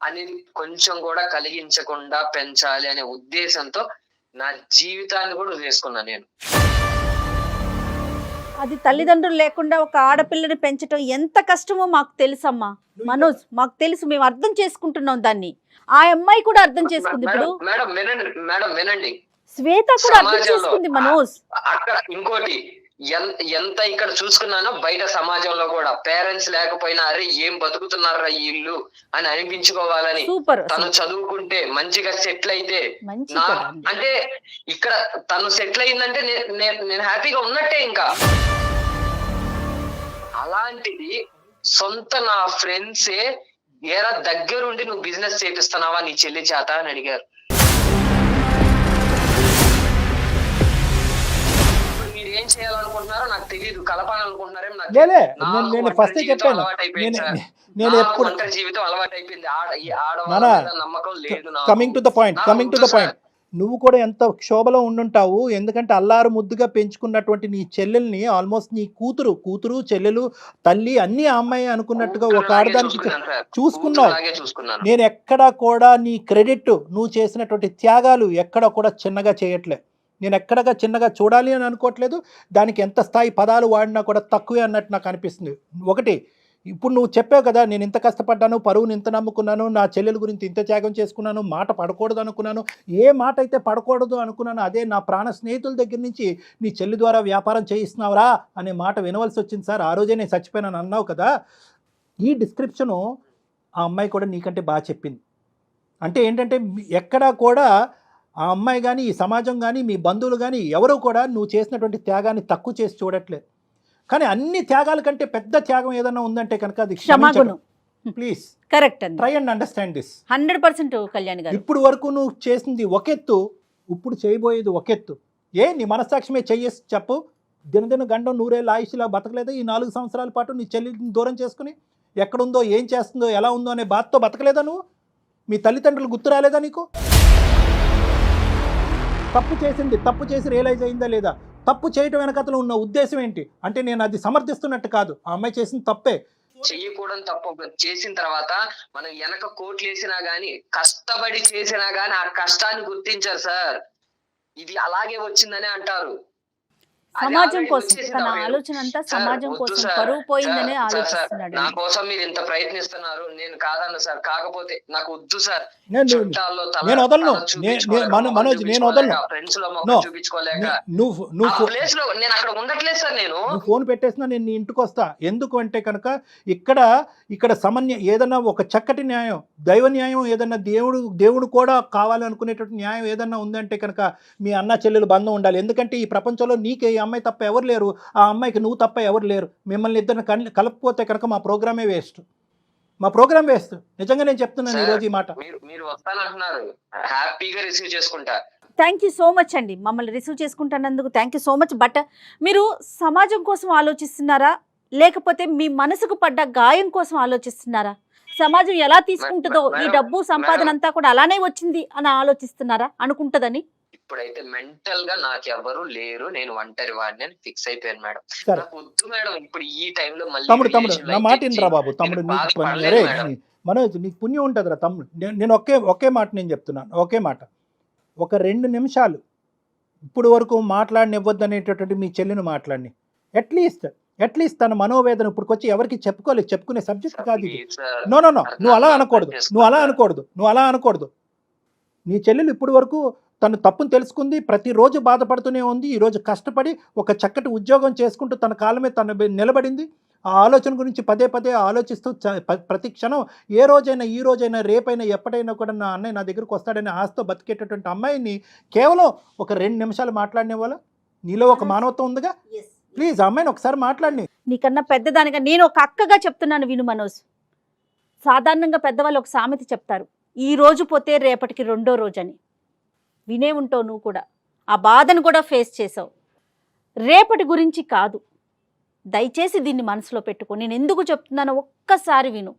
అనేది కొంచెం కూడా కలిగించకుండా పెంచాలి అనే ఉద్దేశంతో నా జీవితాన్ని కూడా వదిలేసుకున్నాను నేను. అది తల్లిదండ్రులు లేకుండా ఒక ఆడపిల్లని పెంచడం ఎంత కష్టమో మాకు తెలుసమ్మా మనోజ్, మాకు తెలుసు, మేము అర్థం చేసుకుంటున్నాం దాన్ని. ఆ అమ్మాయి కూడా అర్థం చేసుకుంది. ఇప్పుడు మేడం వినండి, శ్వేత కూడా అర్థం చేసుకుంది మనోజ్. అక్కడ ఇంకోటి ఎంత ఇక్కడ చూసుకున్నానో బయట సమాజంలో కూడా పేరెంట్స్ లేకపోయినా అరే ఏం బతుకుతున్నారా ఈ ఇల్లు అని అనిపించుకోవాలని, తను చదువుకుంటే మంచిగా సెటిల్ అయితే అంటే ఇక్కడ తను సెటిల్ అయిందంటే నేను హ్యాపీగా ఉన్నట్టే. ఇంకా అలాంటిది సొంత నా ఫ్రెండ్సే ఏరా దగ్గరుండి నువ్వు బిజినెస్ చేపిస్తున్నావా నీ చెల్లి చేత అని అడిగారు. ఏం చేయాలనుకుంటున్నారో నాకు తెలియదు, కలపాలనుకుంటున్నారేమో నాకు జీవితం అలవాటు అయిపోయింది, నమ్మకం లేదు. కమింగ్ టు ద పాయింట్, నువ్వు కూడా ఎంత క్షోభలో ఉండుంటావు. ఎందుకంటే అల్లారు ముద్దుగా పెంచుకున్నటువంటి నీ చెల్లెల్ని ఆల్మోస్ట్ నీ కూతురు చెల్లెలు తల్లి అన్ని అమ్మాయి అనుకున్నట్టుగా ఒక ఆడదానికి చూసుకున్నావు. నేను ఎక్కడా కూడా నీ క్రెడిట్, నువ్వు చేసినటువంటి త్యాగాలు ఎక్కడా కూడా చిన్నగా చేయట్లే. నేను ఎక్కడగా చిన్నగా చూడాలి అని అనుకోవట్లేదు. దానికి ఎంత స్థాయి పదాలు వాడినా కూడా తక్కువే అన్నట్టు నాకు అనిపిస్తుంది. ఒకటి, ఇప్పుడు నువ్వు చెప్పావు కదా, నేను ఇంత కష్టపడ్డాను, పరువుని ఇంత నమ్ముకున్నాను, నా చెల్లెల గురించి ఇంత త్యాగం చేసుకున్నాను, మాట పడకూడదు అనుకున్నాను. ఏ మాట అయితే పడకూడదు అనుకున్నాను అదే నా ప్రాణ స్నేహితుల దగ్గర నుంచి నీ చెల్లి ద్వారా వ్యాపారం చేయిస్తున్నావురా అనే మాట వినవలసి వచ్చింది సార్. ఆ రోజే నేను చచ్చిపోయానని అన్నావు కదా. ఈ డిస్క్రిప్షను ఆ అమ్మాయి కూడా నీకంటే బాగా చెప్పింది. అంటే ఏంటంటే ఎక్కడా కూడా ఆ అమ్మాయి కానీ, ఈ సమాజం కానీ, మీ బంధువులు కానీ ఎవరు కూడా నువ్వు చేసినటువంటి త్యాగాన్ని తక్కువ చేసి చూడట్లేదు. కానీ అన్ని త్యాగాల కంటే పెద్ద త్యాగం ఏదైనా ఉందంటే కనుక అది క్షమాగుణం. Please correct, try and understand this. 100% Kalyan గారు, ఇప్పుడు వరకు నువ్వు చేసింది ఒకెత్తు, ఇప్పుడు చేయబోయేది ఒకెత్తు. నీ మనస్సాక్షిమే చెయ్యేసి చెప్పు. దినదిన గండం నూరేళ్ళ ఆయుష్లా బతకలేదా ఈ 4 సంవత్సరాల పాటు? నీ చెల్లిని దూరం చేసుకుని ఎక్కడుందో, ఏం చేస్తుందో, ఎలా ఉందో అనే బాధతో బతకలేదా నువ్వు? మీ తల్లిదండ్రులు గుర్తు రాలేదా నీకు? తప్పు చేసి రియలైజ్ అయిందా లేదా? తప్పు చేయటం వెనకతలో ఉన్న ఉద్దేశం ఏంటి అంటే నేను అది సమర్థిస్తున్నట్టు కాదు, ఆ అమ్మాయి చేసిన తప్పే. చెయ్యకూడదు తప్పు చేసిన తర్వాత మనం వెనక కోట్లు వేసినా గానీ, కష్టపడి చేసినా గానీ ఆ కష్టాన్ని గుర్తించారు సార్. ఇది అలాగే వచ్చిందని అంటారు. సమాజం కోసం తన ఆలోచన అంతా సమాజం కోసం, పరువు పోయిందనే ఆలోచిస్తున్నాడు. నా కోసం మీరు ఇంత ప్రయత్నిస్తున్నారు, నేను కాదన్న సార్. కాకపోతే నాకు వద్దు సార్. నేను వదలను మనోజ్, నేను వదలను. ఫ్రెండ్స్ లో చూపించుకోలేక ప్లేస్ లో నేను అక్కడ ఉండట్లేదు సార్. నేను ఫోన్ పెట్టేసినా నేను నీ ఇంటికి వస్తా. ఎందుకు అంటే కనుక ఇక్కడ సమన్వయం ఏదన్నా ఒక చక్కటి న్యాయం, దైవ న్యాయం ఏదన్నా, దేవుడు కూడా కావాలనుకునేటువంటి న్యాయం ఏదన్నా ఉందంటే కనుక మీ అన్న చెల్లెలు బంధం ఉండాలి. ఎందుకంటే ఈ ప్రపంచంలో నీకే అమ్మాయి తప్ప ఎవరు లేరు, ఆ అమ్మాయికి నువ్వు తప్ప ఎవరు లేరు. మిమ్మల్ని ఇద్దరిని కలపకపోతే కనుక మా ప్రోగ్రామ్ వేస్ట్. నిజంగా నేను చెప్తున్నాను ఈ రోజు ఈ మాట. మీరు వస్తానంటున్నారు, హ్యాపీగా రిసీవ్ చేసుకుంటా. థ్యాంక్ యూ సో మచ్ అండి, మమ్మల్ని రిసీవ్ చేసుకుంటున్నందుకు thank you so much. But మీరు సమాజం కోసం ఆలోచిస్తున్నారా, లేకపోతే మీ మనసుకు పడ్డ గాయం కోసం ఆలోచిస్తున్నారా? సమాజం ఎలా తీసుకుంటుందో, ఈ డబ్బు సంపాదన అంతా కూడా అలానే వచ్చింది అని ఆలోచిస్తున్నారా? అనుకుంటుందని ఇప్పుడైతే మెంటల్ గా నాకు ఎవరు లేరు, నేను ఒంటరి వాడిని అని ఫిక్స్ అయిపోయాను మేడం. సరే. నాకు వద్దు మేడం ఇప్పుడు ఈ టైంలో మళ్ళీ తమ్ముడు relation నా life మాట తెచ్చి వినరా బాబు, తమ్ముడు నేను నీకు బాధపడలేను అరే మేడం. మనోజ్ నీకు పుణ్యం ఉంటుందిరా తమ్ముడు. నేను ఒకే మాట నేను చెప్తున్నాను, ఒకే మాట. ఒక 2 నిమిషాలు ఇప్పుడు వరకు మాట్లాడనివ్వద్దు అనేటటువంటి మీ చెల్లిని మాట్లాడి అట్లీస్ట్ తన మనోవేదన ఇప్పుడు వచ్చి ఎవరికి చెప్పుకునే సబ్జెక్ట్ కాదు ఇది. Please sir. నో నువ్వు అలా అనకూడదు. నీ చెల్లెలు ఇప్పుడు వరకు తను తప్పును తెలుసుకుంది, ప్రతిరోజు బాధపడుతూనే ఉంది. ఈరోజు కష్టపడి ఒక చక్కటి ఉద్యోగం చేసుకుంటూ తన కాళ్ళ మీద తను నిలబడింది. ఆ ఆలోచన గురించి పదే ఆలోచిస్తూ ప్రతి క్షణం ఈ రోజైనా రేపైనా ఎప్పటైనా కూడా నా అన్నయ్య నా దగ్గరకు వస్తాడని ఆశతో బతికేటటువంటి అమ్మాయిని కేవలం ఒక 2 నిమిషాలు మాట్లాడిన వాళ్ళ నీలో ఒక మానవత్వం ఉందిగా. ప్లీజ్ ఆ అమ్మాయిని ఒకసారి మాట్లాడి. నీకన్నా పెద్దదానిగా నేను ఒక అక్కగా చెప్తున్నాను విను మనోజ్. సాధారణంగా పెద్దవాళ్ళు ఒక సామెత చెప్తారు, ఈ రోజు పోతే రేపటికి రెండో రోజు అని. వినే ఉంటావు నువ్వు కూడా, ఆ బాధను కూడా ఫేస్ చేసావు. రేపటి గురించి కాదు, దయచేసి దీన్ని మనసులో పెట్టుకో. నేను ఎందుకు చెప్తున్నానో ఒక్కసారి విను.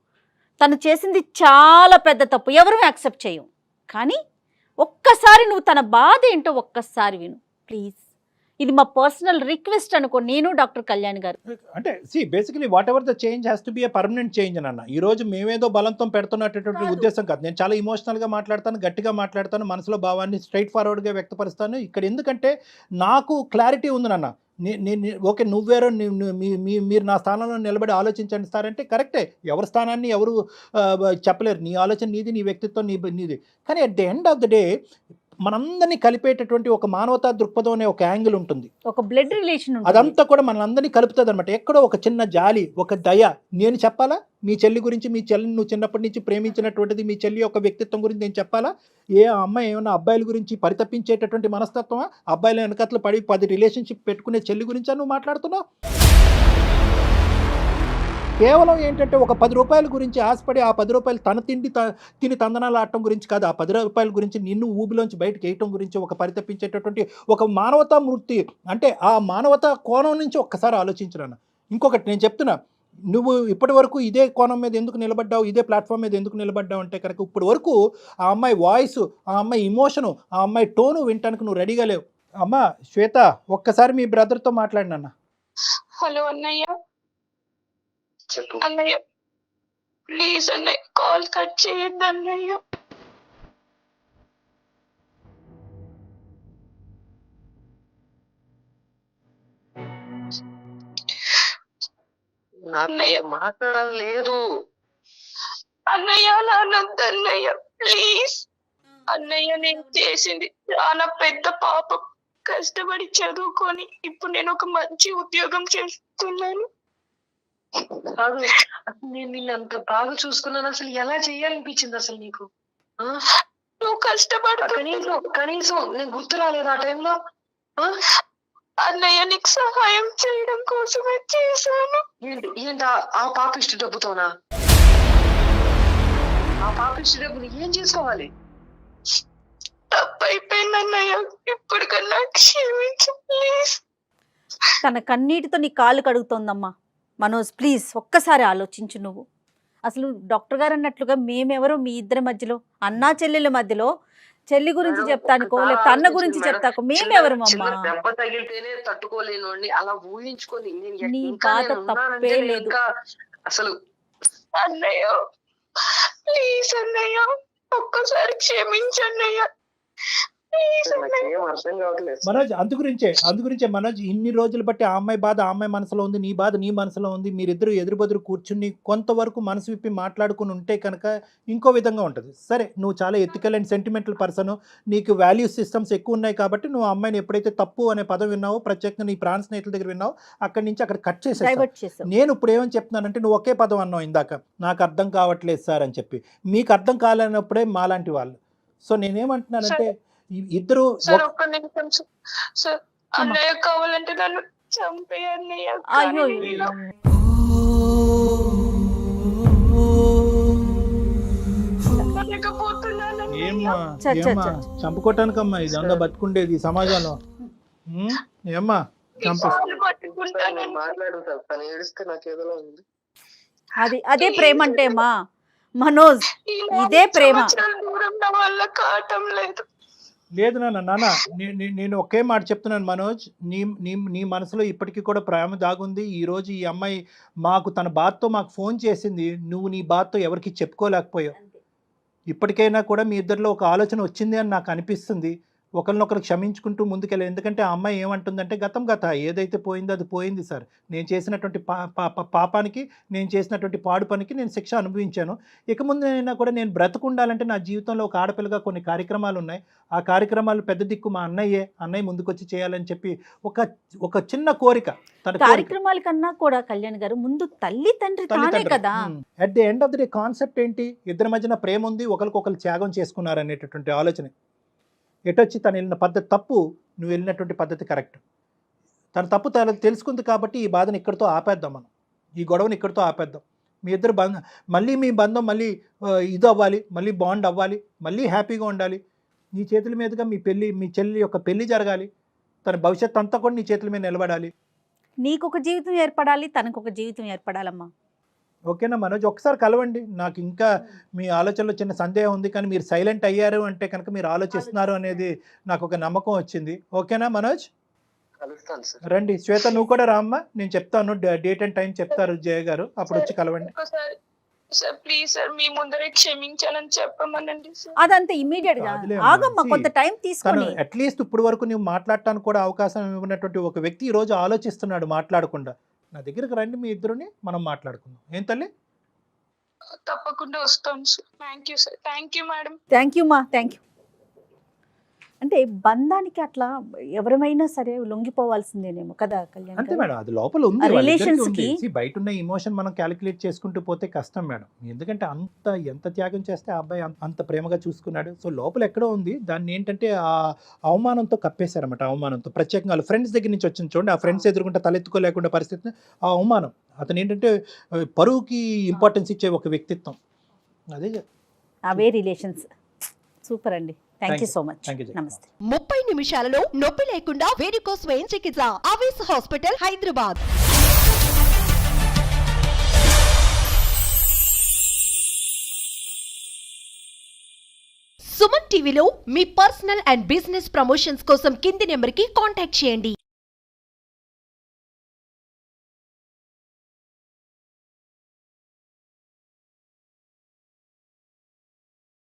తను చేసింది చాలా పెద్ద తప్పు, ఎవరూ యాక్సెప్ట్ చేయం. కానీ ఒక్కసారి నువ్వు తన బాధ ఏంటో ఒక్కసారి విను ప్లీజ్. ఇది మా పర్సనల్ రిక్వెస్ట్ అనుకో, నేను డాక్టర్ కళ్యాణ్ గారు. అంటే basically what ever the change has to be a permanent change అన్న. ఈ రోజు మేమేదో బలంతో పెడుతున్నటువంటి ఉద్దేశం కాదు. నేను చాలా ఇమోషనల్గా మాట్లాడతాను, గట్టిగా మాట్లాడతాను, మనసులో భావాన్ని స్ట్రైట్ ఫార్వర్డ్గా వ్యక్తపరుస్తాను. ఇక్కడ ఎందుకంటే నాకు క్లారిటీ ఉంది నాన్న. ఓకే నువ్వేరో మీరు నా స్థానంలో నిలబడి ఆలోచించండి సార్ అంటే కరెక్టే. ఎవరి స్థానాన్ని ఎవరు చెప్పలేరు. నీ ఆలోచన నీది, నీ వ్యక్తిత్వం నీది. కానీ at the end of the day మనందరినీ కలిపేటటువంటి ఒక మానవతా దృక్పథం అనే ఒక యాంగిల్ ఉంటుంది, ఒక బ్లడ్ రిలేషన్, అదంతా కూడా మనందరినీ కలుపుతుంది అనమాట. ఎక్కడో ఒక చిన్న జాలి, ఒక దయ. నేను చెప్పాలా మీ చెల్లి గురించి? మీ చెల్లిని నువ్వు చిన్నప్పటి నుంచి ప్రేమించినటువంటిది మీ చెల్లి యొక్క వ్యక్తిత్వం గురించి నేను చెప్పాలా? అమ్మాయి ఏమన్నా అబ్బాయిల గురించి పరితపించేటటువంటి మనస్తత్వమా? అబ్బాయిల వెనకట్లు పడి 10 రిలేషన్షిప్ పెట్టుకునే చెల్లి గురించా నువ్వు మాట్లాడుతున్నావు? కేవలం ఏంటంటే ఒక 10 రూపాయల గురించి ఆశపడి ఆ 10 రూపాయలు తన తిని తందనాలు ఆడటం గురించి కాదు, ఆ 10 రూపాయల గురించి నిన్ను ఊబిలోంచి బయటకు వేయటం గురించి ఒక పరితపించేటటువంటి ఒక మానవతా మూర్తి. అంటే ఆ మానవతా కోణం నుంచి ఒక్కసారి ఆలోచించరాను. ఇంకొకటి నేను చెప్తున్నా, నువ్వు ఇప్పటి వరకు ఇదే కోణం మీద ఎందుకు నిలబడ్డావు, ఇదే ప్లాట్ఫామ్ మీద ఎందుకు నిలబడ్డావు అంటే కనుక ఇప్పటి వరకు ఆ అమ్మాయి వాయిస్, ఆ అమ్మాయి ఇమోషను, ఆ అమ్మాయి టోను వినటానికి నువ్వు రెడీగా లేవు. అమ్మా శ్వేత, ఒక్కసారి మీ బ్రదర్తో మాట్లాడినన్నా. హలో అన్నయ్య. చెప్పు అన్నయ్య ప్లీజ్ అన్నయ్య, కాల్ కట్ చేయొద్దు అన్నయ్య. అన్నయ్య మాట్లాడలేదు. అన్నయ్య అలా అనొద్దు అన్నయ్య ప్లీజ్. అన్నయ్య నేను చేసింది చాలా పెద్ద పాపం. కష్టపడి చదువుకొని ఇప్పుడు నేను ఒక మంచి ఉద్యోగం చేస్తున్నాను. కాదు, నేను నిన్ను అంత బాగా చూసుకున్నాను, అసలు ఎలా చేయాలనిపించింది అసలు నీకు? నువ్వు కష్టపడు. కనీసం నేను గుర్తు రాలేదు ఆ టైంలో. అన్నయ్య నీకు సహాయం చేయడం కోసమే చేశాను. ఏంటి ఆ పాపిష్టి డబ్బుతోనా? ఆ పాపిష్టి డబ్బుని ఏం చేసుకోవాలి? తప్పైపోయింది అన్నయ్య, ఇప్పటికన్నా క్షమించు ప్లీజ్. తన కన్నీటితో నీ కాళ్ళు కడుగుతోందమ్మా. మనోజ్ ప్లీజ్ ఒక్కసారి ఆలోచించు. నువ్వు అసలు డాక్టర్ గారు అన్నట్లుగా మేమెవరో మీ ఇద్దరి మధ్యలో, అన్నా చెల్లెల మధ్యలో చెల్లి గురించి చెప్తానుకో, లేదా తన గురించి చెప్తాకో, మేమెవరు అమ్మా? దెబ్బ తగిలితేనే తట్టుకోలేను అండి, అలా ఊహించుకొని నీ బాధ తప్పే లేదు. అసలు అన్నయ్య ప్లీజ్ అన్నయ్య, ఒక్కసారి క్షమించన్నయ్య ప్లీజ్ అన్నయ్య. అర్థం కావట్లేదు మనోజ్, అందుగురించే మనోజ్, ఇన్ని రోజులు బట్టి ఆ అమ్మాయి బాధ ఆ అమ్మాయి మనసులో ఉంది, నీ బాధ నీ మనసులో ఉంది. మీరిద్దరు ఎదురుబెదురు కూర్చుని కొంతవరకు మనసు విప్పి మాట్లాడుకుని ఉంటే కనుక ఇంకో విధంగా ఉంటుంది. సరే, నువ్వు చాలా ఎథికల్ అండ్ సెంటిమెంటల్ పర్సన్, నీకు వాల్యూ సిస్టమ్స్ ఎక్కువ ఉన్నాయి కాబట్టి నువ్వు అమ్మాయిని ఎప్పుడైతే తప్పు అనే పదం విన్నావో, ప్రత్యేకంగా నీ ప్రాణ స్నేహితుల దగ్గర విన్నావు, అక్కడి నుంచి అక్కడ కట్ చేసేసావు. నేను ఇప్పుడు ఏమని చెప్తున్నానంటే, నువ్వు ఒకే పదం అన్నావు ఇందాక, నాకు అర్థం కావట్లేదు సార్ అని చెప్పి. మీకు అర్థం కాలేనప్పుడే మాలాంటి వాళ్ళు. సో నేనేమంటున్నానంటే ఇద్దరు ఒక్క నిమిషం సార్, అన్నయ్య కావాలంటే నన్ను చంపే అన్నయ్య. ఏమ్మా చంపుకోవటానికమ్మా ఇదంతా బతుకుండేది సమాజంలో. ఏమ్మా మాట్లాడుతాను, తను ఏడిస్తే నాకు ఏదో ఉంది. అదే ప్రేమ అంటే మనోజ్, ఇదే ప్రేమ. దూరం నా వల్ల కావటం లేదు. లేదు నాన్న నేను ఒకే మాట చెప్తున్నాను మనోజ్, నీ నీ నీ మనసులో ఇప్పటికీ కూడా ప్రేమ దాగుంది. ఈరోజు ఈ అమ్మాయి తన బాధతో మాకు ఫోన్ చేసింది, నువ్వు నీ బాధతో ఎవరికి చెప్పుకోలేకపోయావు. ఇప్పటికైనా కూడా మీ ఇద్దరిలో ఒక ఆలోచన వచ్చింది అని నాకు అనిపిస్తుంది. ఒకరినొకరు క్షమించుకుంటూ ముందుకెళ్ళాలి. ఎందుకంటే ఆ అమ్మాయి ఏమంటుందంటే గత ఏదైతే పోయిందో అది పోయింది సార్. నేను చేసినటువంటి పాపానికి, నేను చేసినటువంటి పాడు పనికి నేను శిక్ష అనుభవించాను. ఇక ముందైనా కూడా నేను బ్రతుకుండాలంటే నా జీవితంలో ఒక ఆడపిల్లగా కొన్ని కార్యక్రమాలు ఉన్నాయి. ఆ కార్యక్రమాలు పెద్ద దిక్కు మా అన్నయ్య ముందుకొచ్చి చేయాలని చెప్పి ఒక చిన్న కోరిక. కార్యక్రమాల కన్నా కూడా కళ్యాణ్ గారు ముందు తల్లి తండ్రి తానే కదా. At the end of the day concept ఏంటి? ఇద్దరి మధ్యన ప్రేమ ఉంది, ఒకరికొకరు త్యాగం చేసుకున్నారు అనేటటువంటి ఆలోచన. ఎటొచ్చి తను వెళ్ళిన పద్ధతి తప్పు, నువ్వు వెళ్ళినటువంటి పద్ధతి కరెక్ట్. తన తప్పు తెలుసుకుంది కాబట్టి ఈ బాధను ఇక్కడితో ఆపేద్దాం, మనం ఈ గొడవని ఇక్కడితో ఆపేద్దాం. మీ ఇద్దరు మీ బంధం మళ్ళీ ఇది అవ్వాలి, మళ్ళీ బాండ్ అవ్వాలి, మళ్ళీ హ్యాపీగా ఉండాలి. నీ చేతుల మీదుగా మీ చెల్లి యొక్క పెళ్లి జరగాలి. తన భవిష్యత్తు అంతా కూడా నీ చేతుల మీద నిలబడాలి. నీకు ఒక జీవితం ఏర్పడాలి, తనకు ఒక జీవితం ఏర్పడాలమ్మా. ఓకేనా మనోజ్? ఒకసారి కలవండి. నాకు ఇంకా మీ ఆలోచనలో చిన్న సందేహం ఉంది, కానీ మీరు సైలెంట్ అయ్యారు అంటే కనుక మీరు ఆలోచిస్తున్నారు అనేది నాకు ఒక నమ్మకం వచ్చింది. ఓకేనా మనోజ్? కలుస్తాను సార్. రండి శ్వేత, నువ్వు కూడా రామ్మా. నేను చెప్తాను, డేట్ అండ్ టైం చెప్తారు జయ గారు, అప్పుడు వచ్చి కలవండి. సార్ ప్లీజ్ సార్, మీ ముందరే క్షమించాలని చెప్పమనండి సార్. అదంతా ఇమీడియట్ గా ఆగమ్మా, కొంత టైం తీసుకొని. అట్లీస్ట్ ఇప్పుడు వరకు నువ్వు మాట్లాడటానికి కూడా అవకాశం ఇవ్వనటువంటి ఒక వ్యక్తి ఈ రోజు ఆలోచిస్తున్నాడు మాట్లాడకుండా. నా దగ్గరకు రండి, మీ ఇద్దరుని మనం మాట్లాడుకుందాం. ఏం తల్లి? తప్పకుండా వస్తాను sir. Thank you sir. Thank you madam. Thank you మా, థ్యాంక్ యూ. అంటే బంధానికి అట్లా ఎవరైనా సరే లొంగిపోవాల్సిందేనేమో కదా కళ్యాణ్? అంతే మేడం, అది లోపల ఉంది. రిలేషన్స్ కి బయట ఉన్న ఇమోషన్ మనం క్యాలిక్యులేట్ చేసుకుంటూ పోతే కష్టం మేడం. ఎందుకంటే ఎంత త్యాగం చేస్తే ఆ అబ్బాయి అంత ప్రేమగా చూసుకున్నాడు. సో లోపల ఎక్కడో ఉంది. దాన్ని ఏంటంటే ఆ అవమానంతో కప్పేశారన్నమాట. అవమానంతో ప్రత్యేకంగా ఫ్రెండ్స్ దగ్గర నుంచి వచ్చింది చూడండి, ఆ ఫ్రెండ్స్ ఎదురుకుంటే తలెత్తుకోలేకుండా పరిస్థితి. ఆ అవమానం, అతను ఏంటంటే పరువుకి ఇంపార్టెన్స్ ఇచ్చే ఒక వ్యక్తిత్వం. అదే అవే రిలేషన్స్. సూపర్ అండి. Thank you so much. నమస్తే. 30 నిమిషాలలో నొప్పి లేకుండా వేడికోస్ వెయిన్ చికిత్స ఆవేశ హాస్పిటల్ హైదరాబాద్. సుమన్ టీవీలో మీ పర్సనల్ అండ్ బిజినెస్ ప్రమోషన్స్ కోసం కింది నెంబర్కి కాంటాక్ట్ చేయండి.